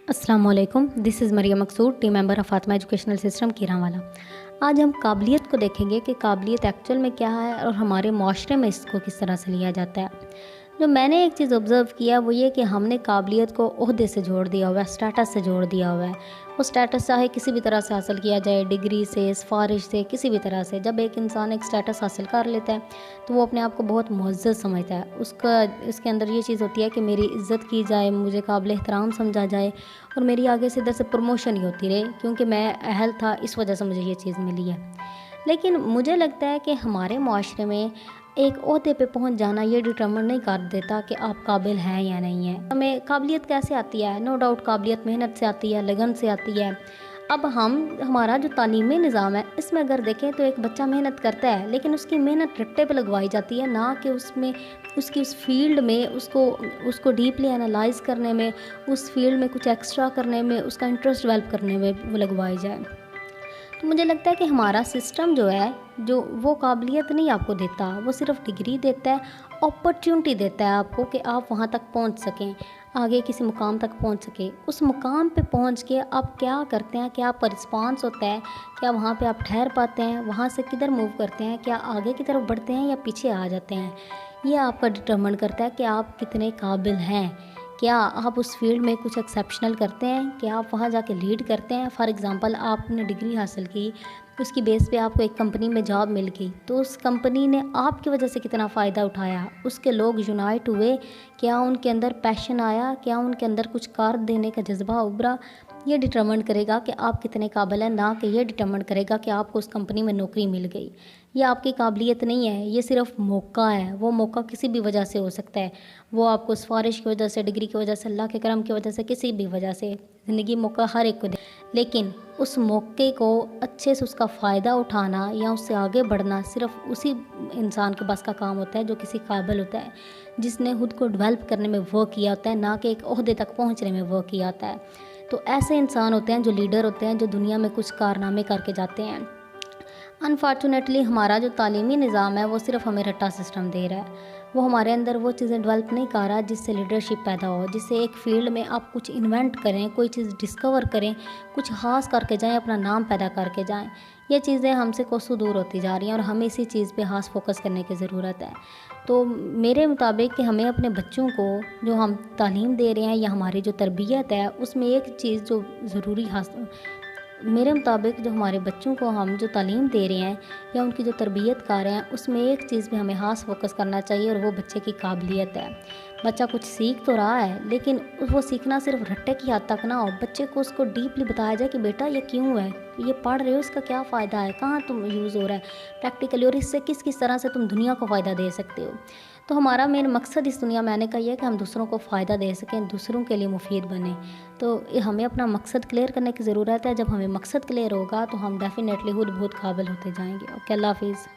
अस्सलाम वालेकुम, this is Mariam Maqsood, team member of Fatima educational system Kiranwala. आज हम काबिलियत को देखेंगे कि काबिलियत एक्चुअल में क्या है और हमारे माशरे में इसको किस तरह से लिया जाता है। जो मैंने एक चीज़ ऑब्ज़र्व किया वो ये कि हमने काबिलियत को ओहदे से जोड़ दिया हुआ है, स्टेटस से जोड़ दिया हुआ है। वो स्टेटस चाहे किसी भी तरह से हासिल किया जाए, डिग्री से, सिफारिश से, किसी भी तरह से। जब एक इंसान एक स्टेटस हासिल कर लेता है तो वो अपने आप को बहुत मुअज़्ज़ज़ समझता है। उसके अंदर ये चीज़ होती है कि मेरी इज़्ज़त की जाए, मुझे काबिल एहतराम समझा जाए और मेरी आगे से इधर से प्रमोशन ही होती रहे, क्योंकि मैं अहल था, इस वजह से मुझे ये चीज़ मिली है। लेकिन मुझे लगता है कि हमारे माशरे में एक ओहदे पे पहुंच जाना ये डिटरमिन नहीं कर देता कि आप काबिल हैं या नहीं हैं। हमें काबिलियत कैसे आती है? नो डाउट काबिलियत मेहनत से आती है, लगन से आती है। अब हमारा जो तालीमी निज़ाम है इसमें अगर देखें तो एक बच्चा मेहनत करता है, लेकिन उसकी मेहनत रट्टे पे लगवाई जाती है, ना कि उसमें उसकी उस फील्ड में उसको डीपली एनालाइज करने में, उस फील्ड में कुछ एक्स्ट्रा करने में, उसका इंटरेस्ट डेवलप करने में वो लगवाई जाए। तो मुझे लगता है कि हमारा सिस्टम जो है, जो वो काबिलियत नहीं आपको देता, वो सिर्फ डिग्री देता है, अपॉर्चुनिटी देता है आपको कि आप वहाँ तक पहुँच सकें, आगे किसी मुकाम तक पहुँच सकें। उस मुकाम पे पहुँच के आप क्या करते हैं, क्या आपका रिस्पॉन्स होता है, क्या वहाँ पे आप ठहर पाते हैं, वहाँ से किधर मूव करते हैं, क्या आगे की तरफ बढ़ते हैं या पीछे आ जाते हैं, ये आपका डिटरमिन करता है कि आप कितने काबिल हैं। क्या आप उस फील्ड में कुछ एक्सेप्शनल करते हैं, क्या आप वहाँ जाके लीड करते हैं। फॉर एग्ज़ाम्पल आपने डिग्री हासिल की, उसकी बेस पे आपको एक कंपनी में जॉब मिल गई, तो उस कंपनी ने आपकी वजह से कितना फ़ायदा उठाया, उसके लोग यूनाइट हुए, क्या उनके अंदर पैशन आया, क्या उनके अंदर कुछ कार देने का जज्बा उभरा। ये डिटरमिन करेगा कि आप कितने काबिल हैं, ना कि ये डिटरमिन करेगा कि आपको उस कंपनी में नौकरी मिल गई। ये आपकी काबिलियत नहीं है, ये सिर्फ मौका है। वो मौका किसी भी वजह से हो सकता है, वो आपको सिफारिश की वजह से, डिग्री की वजह से, अल्लाह के करम की वजह से, किसी भी वजह से। ज़िंदगी मौका हर एक को दे, लेकिन उस मौके को अच्छे से उसका फ़ायदा उठाना या उससे आगे बढ़ना सिर्फ उसी इंसान के बस का काम होता है जो किसी काबिल होता है, जिसने खुद को डेवलप करने में वर्क किया होता है, ना कि एक ओहदे तक पहुंचने में वर्क किया होता है। तो ऐसे इंसान होते हैं जो लीडर होते हैं, जो दुनिया में कुछ कारनामे करके जाते हैं। अनफॉर्चुनेटली हमारा जो तालीमी निज़ाम है वो सिर्फ हमें रट्टा सिस्टम दे रहा है। वो हमारे अंदर वो चीज़ें डेवलप नहीं कर रहा जिससे लीडरशिप पैदा हो, जिससे एक फ़ील्ड में आप कुछ इन्वेंट करें, कोई चीज़ डिस्कवर करें, कुछ ख़ास करके जाएं, अपना नाम पैदा करके जाएं। ये चीज़ें हमसे कोसों दूर होती जा रही हैं और हमें इसी चीज़ पे ख़ास फोकस करने की ज़रूरत है। तो मेरे मुताबिक कि हमें अपने बच्चों को जो हम तालीम दे रहे हैं या हमारी जो तरबियत है उसमें एक चीज़ जो ज़रूरी मेरे मुताबिक जो हमारे बच्चों को हम जो तालीम दे रहे हैं या उनकी जो तरबियत कर रहे हैं उसमें एक चीज़ पे हमें ख़ास फोकस करना चाहिए, और वो बच्चे की काबिलियत है। बच्चा कुछ सीख तो रहा है, लेकिन वो सीखना सिर्फ रट्टे की हद तक ना हो। बच्चे को उसको डीपली बताया जाए कि बेटा ये क्यों है, ये पढ़ रहे हो, इसका क्या फ़ायदा है, कहाँ तुम यूज़ हो रहा है प्रैक्टिकली, और इससे किस किस तरह से तुम दुनिया को फ़ायदा दे सकते हो। तो हमारा मेन मकसद इस दुनिया में आने का ये है कि हम दूसरों को फ़ायदा दे सकें, दूसरों के लिए मुफीद बने। तो हमें अपना मकसद क्लियर करने की ज़रूरत है। जब हमें मकसद क्लियर होगा तो हम डेफ़िनेटली खुद बहुत काबिल होते जाएंगे। ओके, अल्लाह हाफ़िज़।